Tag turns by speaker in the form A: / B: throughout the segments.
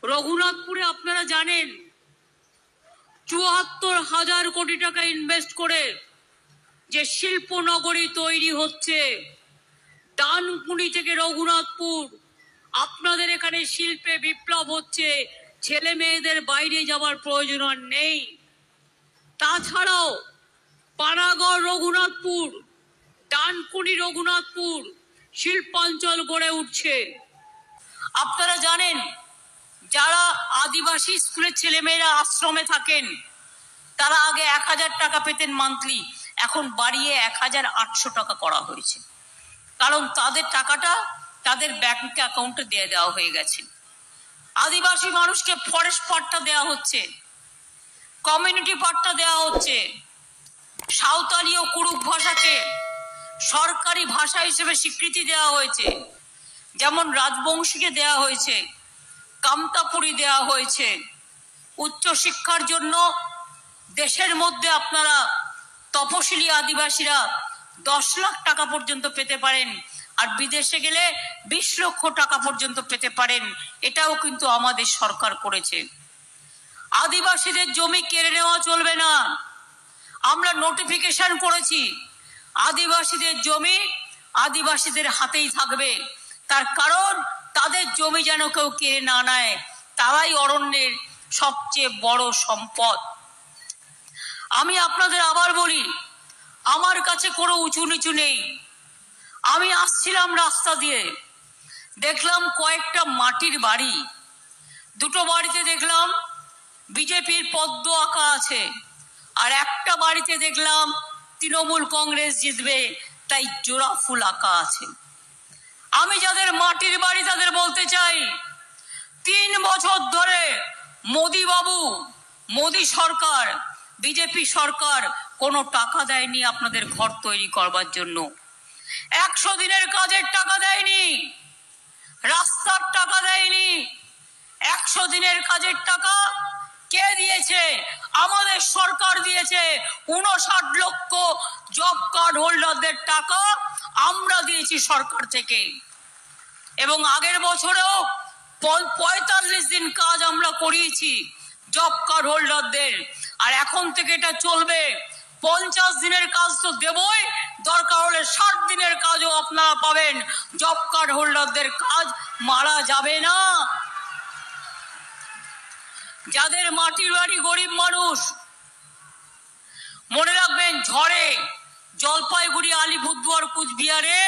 A: রঘুনাথপুরে আপনারা জানেন ৭৪,০০০ কোটি টাকা ইনভেস্ট করে যে শিল্প নগরী তৈরি হচ্ছে, ডানকুনি থেকে রঘুনাথপুর, আপনাদের এখানে শিল্পে বিপ্লব হচ্ছে, ছেলে মেয়েদের বাইরে যাওয়ার প্রয়োজন আর নেই। তাছাড়াও পানাগড় রঘুনাথপুর, ডানকুনি রঘুনাথপুর শিল্পাঞ্চল গড়ে উঠছে। আপনারা জানেন যারা আদিবাসী স্কুলের ছেলেমেয়েরা আশ্রমে থাকেন তারা আগে ১,০০০ টাকা পেতেন মান্থলি, এখন বাড়িয়ে ১,৮০০ টাকা করা হয়েছে, কারণ তাদের টাকাটা তাদের ব্যাংক অ্যাকাউন্টে দিয়ে দেওয়া হয়ে গেছে। আদিবাসী মানুষকে ফরেস্ট পাট্টা দেওয়া হচ্ছে, কমিউনিটি পাট্টা দেওয়া হচ্ছে, সাঁওতালি ও কুড়ুক ভাষাকে সরকারি ভাষা হিসেবে স্বীকৃতি দেওয়া হয়েছে, যেমন রাজবংশীকে দেওয়া হয়েছে, কামতাপুরি দেওয়া হয়েছে। উচ্চশিক্ষার জন্য দেশের মধ্যে আপনারা তপশিলি আদিবাসীরা ১০ লাখ টাকা পর্যন্ত পেতে পারেন, আর বিদেশে গেলে ২০ লক্ষ টাকা পর্যন্ত পেতে পারেন। এটাও কিন্তু আমাদের সরকার করেছে। আদিবাসীদের জমি কেড়ে নেওয়া চলবে না। আমরা নোটিফিকেশন করেছি, আদিবাসীদের জমি আদিবাসীদের হাতেই থাকবে। তার কারণ তাদের জমি যেন কেউ কেড়ে না নেয়, তারাই অরণ্যের সবচেয়ে বড় সম্পদ। আমি আপনাদের আবার বলি, আমার কাছে কোনো উঁচু নিচু নেই। আমি আসছিলাম রাস্তা দিয়ে, দেখলাম কয়েকটা মাটির বাড়ি, দুটো বাড়িতে দেখলাম বিজেপির পদ্ম আঁকা আছে, আর একটা বাড়িতে দেখলাম তৃণমূল কংগ্রেস জিতবে তাই জোড়া ফুল আঁকা আছে। আমি যাদের মাটির বাড়ি তাদের বলতে চাই, ৩ বছর ধরে মোদি বাবু, মোদি সরকার, বিজেপি সরকার কোনো টাকা দেয়নি আপনাদের ঘর তৈরি করবার জন্য। ১০০ দিনের কাজের টাকা দেয়নি, রাস্তার টাকা দেয়নি। ১০০ দিনের কাজের টাকা কে দিয়েছে? আমাদের সরকার দিয়েছে। ৫৯ লক্ষ জব কার্ড হোল্ডারদের টাকা আমরা দিয়েছি সরকার থেকে, এবং আগের বছরেও ৪৫ দিন কাজ আমরা করিয়েছি জব কার্ড হোল্ডারদের, আর এখন থেকে এটা চলবে। ৫০ দিনের কাজ তো দেবই, দরকার হলে ৬০ দিনের কাজও আপনারা পাবেন। জব কার্ড হোল্ডারদের কাজ মারা যাবে না। যাদের মাটির বাড়ি, গরিব মানুষ, মনে রাখবেন, ঝড়ে জলপাইগুড়ি, আলিপুরদুয়ার, কুচবিহারে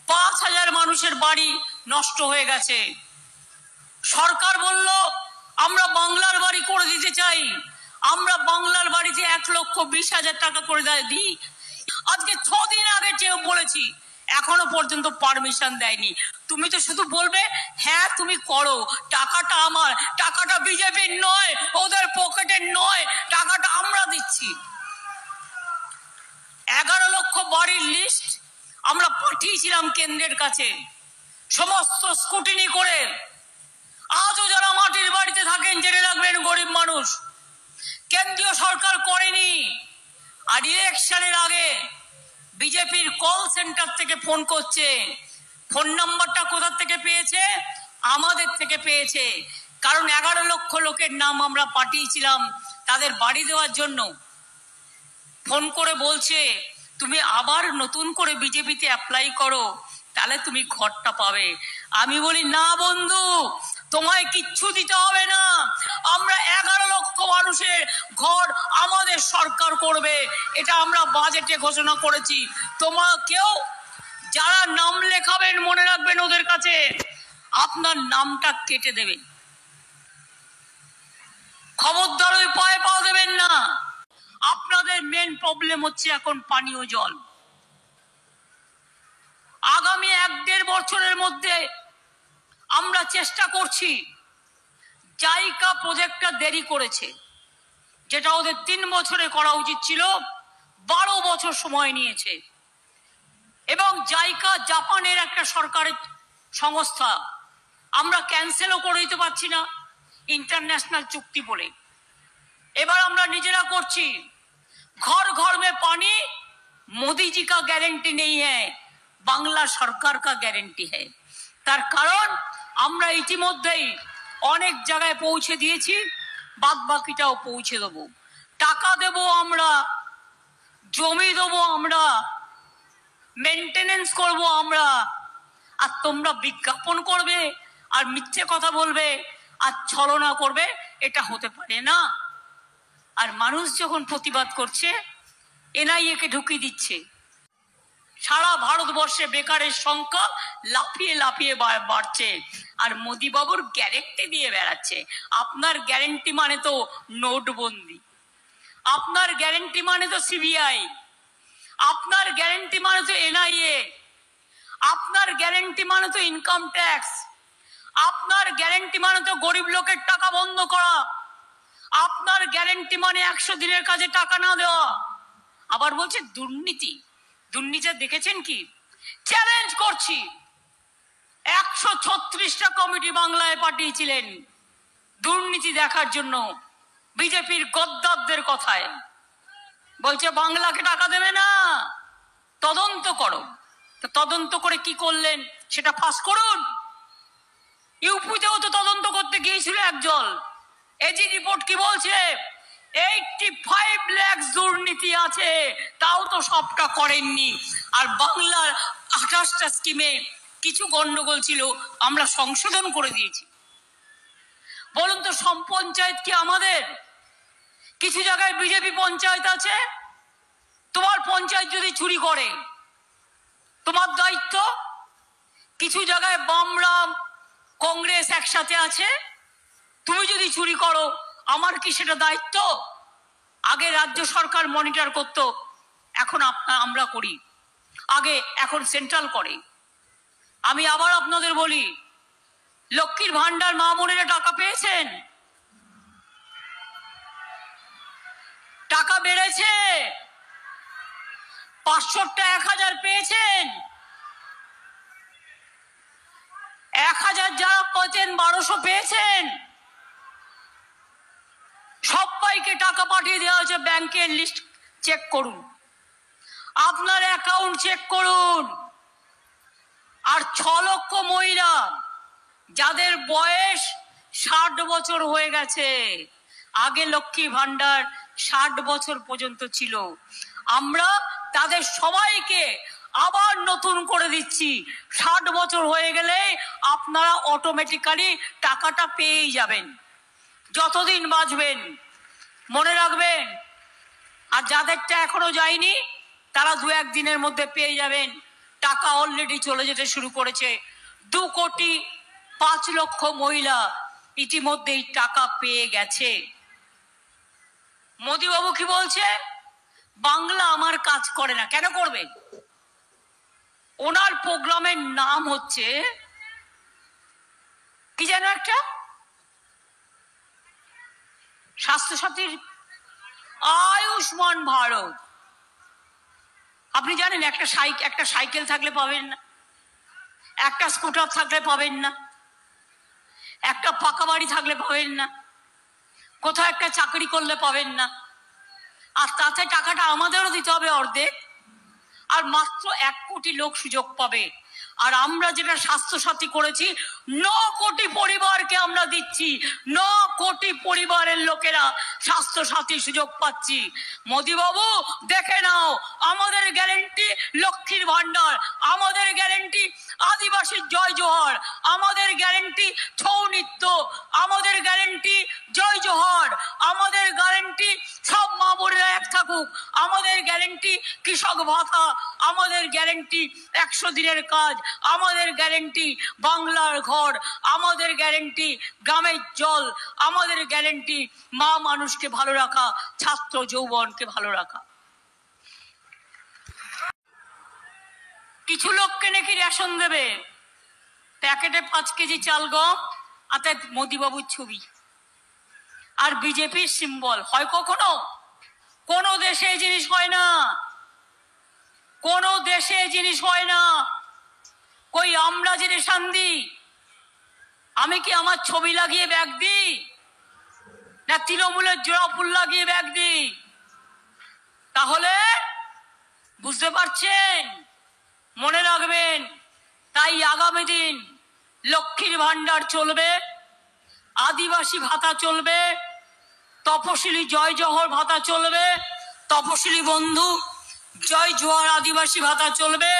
A: ৫,০০০ মানুষের বাড়ি নষ্ট হয়ে গেছে। সরকার বলল আমরা বাংলার বাড়ি করে দিতে চাই, আমরা বাংলার বাড়িতে ১,২০,০০০ টাকা করে দিই। আজকে ৬ দিন আগে চেয়ে বলেছি, এখনো পর্যন্ত পারমিশন দেয়নি। তুমি তো শুধু বলবে হ্যাঁ তুমি করো, টাকাটা আমার, টাকাটা বিজেপির নয়, ওদের পকেটের নয়, টাকাটা আমরা দিচ্ছি। ১১ লক্ষ বাড়ির লিস্ট আমরা পাঠিয়েছিলাম কেন্দ্রের কাছে, সমস্ত স্কুটিনি করে। আজও যারা মাটির বাড়িতে থাকেন জেনে রাখবেন, গরিব মানুষ, কেন্দ্রীয় সরকার করেনি। আর ইলেকশনের আগে বিজেপির কল সেন্টার থেকে ফোন করছে। ফোন নাম্বারটা কোথা থেকে পেয়েছে? আমাদের থেকে পেয়েছে, কারণ ১১ লক্ষ লোকের নাম আমরা পাঠিয়েছিলাম তাদের বাড়ি দেওয়ার জন্য। ফোন করে বলছে তুমি আবার নতুন করে বিজেপিতে অ্যাপ্লাই করো, তাহলে তুমি ঘরটা পাবে। আমি বলি না বন্ধু, তোমায় কিচ্ছু দিতে হবে না, আমরা ১১ লক্ষ মানুষের ঘর আমাদের সরকার করবে, এটা আমরা বাজেটে ঘোষণা করেছি। তোমরা কেউ যারা নাম লেখাবেন মনে রাখবেন, ওদের কাছে আপনার নামটা কেটে দেবে। খবরদার ওই পায়ে পা দেবেন না। আপনাদের মেন প্রবলেম হচ্ছে এখন পানীয় জল। আগামী ১-১.৫ বছরের মধ্যে আমরা চেষ্টা করছি, জাইকা প্রজেক্টটা দেরি করেছে, যেটা ওদের ৩ বছরে করা উচিত ছিল, ১২ বছর সময় নিয়েছে। এবং জাইকা জাপানের একটা সরকারের সংস্থা, আমরা ক্যান্সেলও করে দিতে পারছি না ইন্টারন্যাশনাল চুক্তি বলে। এবার আমরা নিজেরা করছি। घर घर में पानी मोदी जी का गारंटी नहीं है, बांग्ला सरकार का गारंटी है। तार कारण আমরা ইতিমধ্যেই অনেক জায়গায় পৌঁছে দিয়েছি, বাদ বাকিটাও পৌঁছে দেবো। টাকা দেবো আমরা, জমি দেবো আমরা, মেনটেনেন্স করব আমরা, আর তোমরা বিজ্ঞাপন করবে আর মিথ্যে কথা বলবে আর ছলনা করবে, এটা হতে পারে না। আর মানুষ যখন প্রতিবাদ করছে, এনআইএ কে ঢুকিয়ে দিচ্ছে। সারা ভারতবর্ষে বেকারের সংখ্যা লাফিয়ে লাফিয়ে বাড়ছে, আর মোদি বাবুর গ্যারেন্টি দিয়ে বেড়াচ্ছে। আপনার গ্যারেন্টি মানে তো নোটবন্দি, আপনার গ্যারেন্টি মানে তো সিবিআই, আপনার গ্যারেন্টি মানে তো এনআইএ, আপনার গ্যারেন্টি মানে তো ইনকাম ট্যাক্স, আপনার গ্যারেন্টি মানে তো গরিব লোকের টাকা বন্ধ করা, আপনার গ্যারেন্টি মানে 100 দিনের কাজে টাকা না দেওয়া। আবার বলছে দুর্নীতি। দুর্নীতি দেখেছেন কি? চ্যালেঞ্জ করছি, 136টা কমিটি বাংলায় পাঠিয়েছিলেন দুর্নীতি দেখার জন্য, বিজেপির গদ্দারদের কথায়। বলছে বাংলাকে টাকা দেবে না, তদন্ত করো। তো তদন্ত করে কি করলেন সেটা ফাঁস করুন। ইউপিতেও তো তদন্ত করতে গিয়েছিল একজন, এজি রিপোর্ট কি বলছে? 85 লাখ দুর্নীতি আছে, তাও তো সবটা করেননি। আর বাংলার 28টা স্কিমে কিছু গন্ডগোল ছিল, আমরা সংশোধন করে দিয়েছি। বলুন তো, সব পঞ্চায়েত কি আমাদের? কিছু জায়গায় বিজেপি পঞ্চায়েত আছে, তোমার পঞ্চায়েত যদি চুরি করে তোমার দায়িত্ব। কিছু জায়গায় বামরাম কংগ্রেস একসাথে আছে, তুমি যদি চুরি করো আমার কি সেটা দায়িত্ব? আগে রাজ্য সরকার মনিটর করত, এখন আমরা করি। আগে, এখন সেন্ট্রাল করে। আমি আবার আপনাদের বলি, লক্ষ্মীর ভান্ডার মা বোনেরা টাকা পেয়েছেন? টাকা বেড়েছে, 500টা 1000 পেয়েছেন। 1000 যারা পেয়েছেন 1200 পেয়েছেন। সবাইকে টাকা পাঠিয়ে দেওয়া হয়েছে। ব্যাংকের লিস্ট চেক করুন, আপনার অ্যাকাউন্ট চেক করুন। আর 6 লক্ষ মহিলা যাদের বয়স 60 বছর হয়ে গেছে। আগে লক্ষ্মী ভান্ডার 60 বছর পর্যন্ত ছিল, আমরা তাদের সবাইকে আবার নতুন করে দিচ্ছি। 60 বছর হয়ে গেলে আপনারা অটোমেটিক্যালি টাকাটা পেয়েই যাবেন, যতদিন বাঁচবেন, মনে রাখবেন। আর যাদেরটা এখনো যায়নি তারা 2-1 দিনের মধ্যে পেয়ে যাবেন। টাকা অলরেডি চলে যেতে শুরু করেছে। 2,05,00,000 মহিলা ইতিমধ্যেই টাকা পেয়ে গেছে। মোদি বাবু কি বলছে? বাংলা আমার কাজ করে না। কেন করবে? ওনার প্রোগ্রামের নাম হচ্ছে কি যেন একটা, স্বাস্থ্যসাথীর আয়ুষ্মান ভারত। আপনি জানেন একটা সাইকেল থাকলে পাবেন না, একটা স্কুটার থাকলে পাবেন না, একটা পাকা বাড়ি থাকলে পাবেন না, কোথাও একটা চাকরি করলে পাবেন না। আর তাতে টাকাটা আমাদেরও দিতে হবে অর্ধেক। আর মাত্র 1 কোটি লোক সুযোগ পাবে। আর আমরা যেটা স্বাস্থ্যসাথী করেছি, 9 কোটি পরিবারকে আমরা দিচ্ছি। 9 কোটি পরিবারের লোকেরা স্বাস্থ্যসাথী সুযোগ পাচ্ছি। মোদি বাবু দেখে নাও, আমাদের গ্যারেন্টি লক্ষ্মীর ভান্ডার, আমাদের গ্যারেন্টি আদিবাসীর জয় জোহার, আমাদের গ্যারেন্টি ছৌ নৃত্য, আমাদের গ্যারেন্টি জয় জোহার, আমাদের গ্যারেন্টি সব মা বোনেরা এক থাকুক, আমাদের গ্যারেন্টি কৃষক ভাতা, আমাদের গ্যারেন্টি 100 দিনের কাজ, আমাদের গ্যারেন্টি বাংলার ঘর, আমাদের গ্যারেন্টি গ্রামের জল, আমাদের গ্যারেন্টি মা মানুষকে ভালো রাখা, ছাত্র যৌবনকে ভালো রাখা। কিছু লোককে নাকি রেশন দেবে, প্যাকেটে 5 কেজি চাল গম, আতে মোদি বাবুর ছবি আর বিজেপির সিম্বল। হয় কখনো? কোন দেশে এই জিনিস হয় না, কোন দেশে এই জিনিস হয় না। কই আমরা যে রেশন দিই, আমি কি আমার ছবি লাগিয়ে ব্যাগ দিই, না তৃণমূলের জোড়া ফুল লাগিয়ে ব্যাগ দিই? তাহলে বুঝতে পারছেন, মনে রাখবেন। তাই আগামী দিন লক্ষ্মীর ভান্ডার চলবে, আদিবাসী ভাতা চলবে, তপশিলি জয় জহর ভাতা চলবে, তপশিলি বন্ধু জয় জোয়ার আদিবাসী ভাতা চলবে,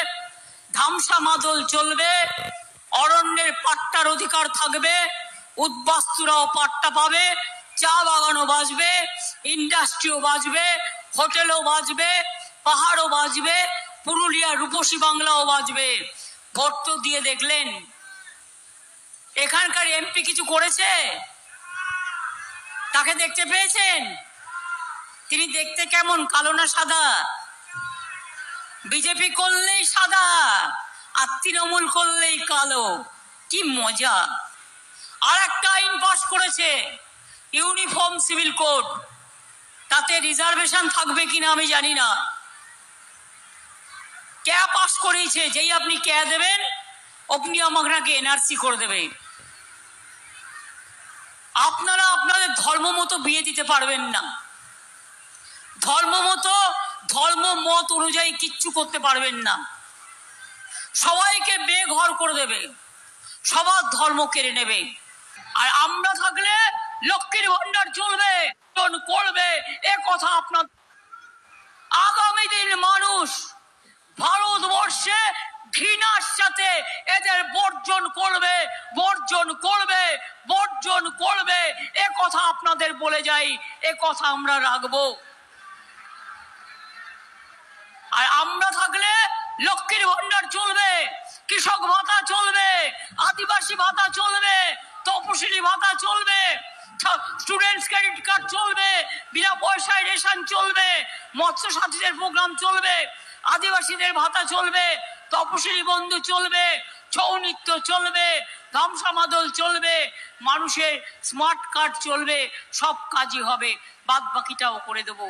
A: ধামসা মাদল চলবে, অরণ্যের পাট্টার অধিকার থাকবে, উদ্বাস্তুরাও পাট্টা পাবে, চা বাগানও বাঁচবে, ইন্ডাস্ট্রিও বাঁচবে, হোটেলও বাঁচবে, পাহাড়ও বাঁচবে, পুরুলিয়া রূপসী বাংলাও বাঁচবে। ভোট তো দিয়ে দেখলেন, এখানকার এমপি কিছু করেছে? তাকে দেখতে পেয়েছেন? তিনি দেখতে কেমন, কালো না সাদা? বিজেপি করলেই সাদা আর তৃণমূল করলেই কালো। কি মজা! আর একটা আইন পাস করেছে, ইউনিফর্ম সিভিল কোড। তাতে রিজার্ভেশন থাকবে কিনা আমি জানি না। ক্যা পাস করেছে, যেই আপনি ক্যা দেবেন অমনি আপনাকে এনআরসি করে দেবে। আপনারা আপনাদের ধর্ম মতো বিয়ে দিতে পারবেন না, ধর্ম মত অনুযায়ী কিচ্ছু করতে পারবেন না। সবাইকে বেঘর করে দেবে, সবার ধর্ম কেড়ে নেবে। আর আমরা থাকলে লক্ষ্মীর ভান্ডার চলবে, করবে, এ কথা আপনার। আগামী দিন মানুষ ভারতবর্ষে ঘৃণার সাথে এদের বর্জন করবে, বর্জন করবে, বর্জন করবে। এ কথা আপনাদের বলে যাই, এ কথা আমরা রাখবো। আর আমরা থাকলে লক্ষ্মীর ভান্ডার চলবে, কৃষক ভাতা চলবে, আদিবাসী ভাতা চলবে, তপশিলি ভাতা চলবে, স্টুডেন্টস ক্রেডিট কার্ড চলবে, বিনা পয়সায় রেশন চলবে, মৎস্য সাথীদের প্রোগ্রাম চলবে, আদিবাসীদের ভাতা চলবে, তপশিলি বন্ধু চলবে, ছৌ নৃত্য চলবে, ধামসা মাদল চলবে, মানুষের স্মার্ট কার্ড চলবে। সব কাজই হবে, বাদ বাকিটাও করে দেবো।